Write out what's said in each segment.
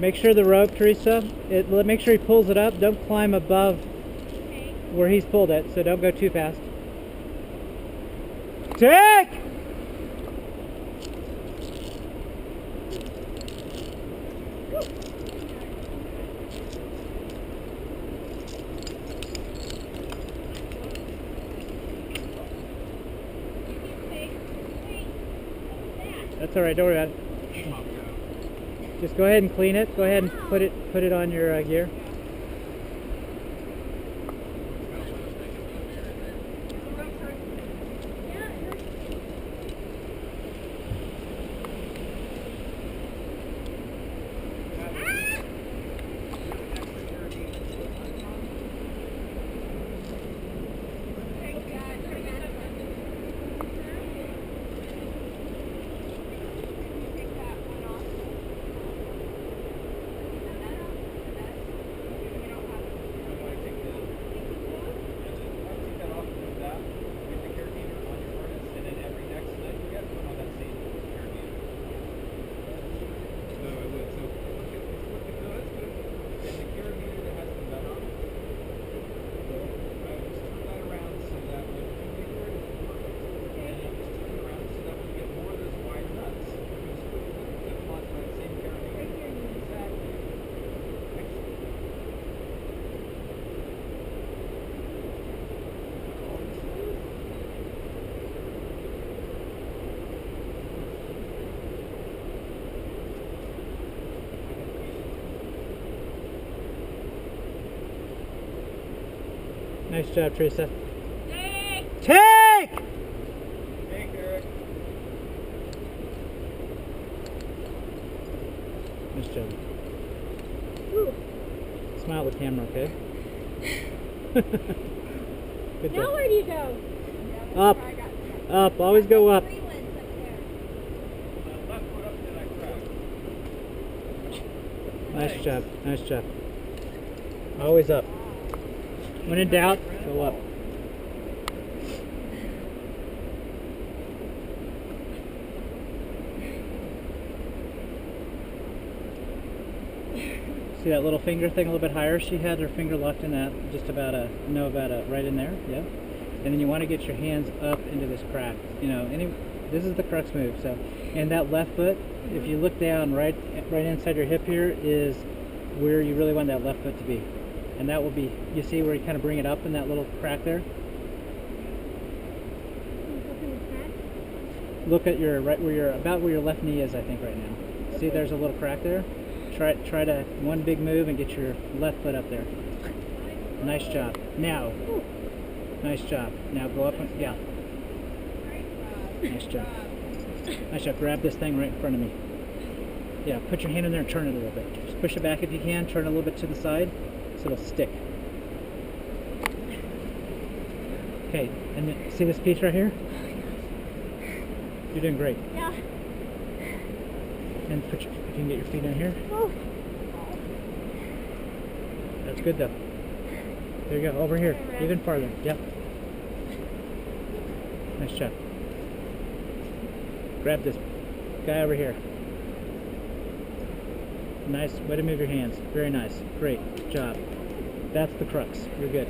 Make sure the rope, Teresa, make sure he pulls it up. Don't climb above where he's pulled it, so don't go too fast. Take! That's all right, don't worry about it. Just go ahead and clean it. Go ahead and put it on your gear. Nice job, Teresa. Take! Take! Take, Eric. Nice job. Woo. Smile at the camera, okay? Good Now job. where do you go? Up. Up. Always go up. Left foot up to that crack. Nice job. Nice job. Always up. When in doubt, go up. See that little finger thing a little bit higher? She had her finger locked in that, just about right in there, yeah. And then you want to get your hands up into this crack. You know, this is the crux move. So, and that left foot, if you look down right inside your hip here is where you really want that left foot to be. And that will be, you see where you kind of bring it up in that little crack there? Look at about where your left knee is, I think, right now. See, there's a little crack there? Try to, one big move and get your left foot up there. Nice job. Now. Nice job. Now go up and, yeah. Nice job. Nice job. Grab this thing right in front of me. Yeah, put your hand in there and turn it a little bit. Just push it back if you can. Turn it a little bit to the side so it'll stick. Okay, and then, see this piece right here? You're doing great. Yeah. And if you can get your feet in here. Oh. That's good though. There you go, over here, even farther. Yep. Nice job. Grab this guy over here. Nice, way to move your hands. Very nice, great job. That's the crux, you're good.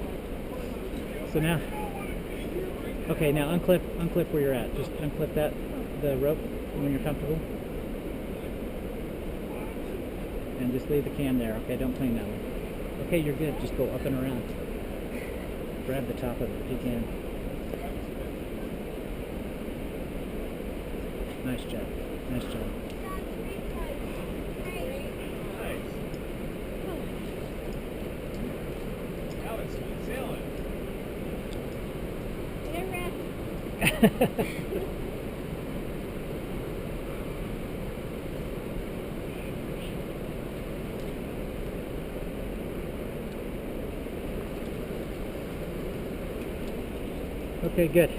So now, okay, now unclip where you're at. Just unclip the rope when you're comfortable. And just leave the cam there, okay? Don't clean that one. Okay, you're good, just go up and around. Grab the top of it if you can. Nice job, nice job. Now it's smooth sailing. Okay, good.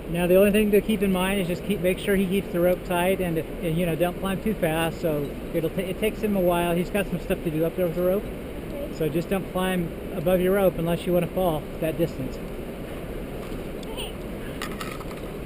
Now the only thing to keep in mind is just make sure he keeps the rope tight, and you know, don't climb too fast. So it takes him a while. He's got some stuff to do up there with the rope. So just don't climb above your rope unless you want to fall that distance.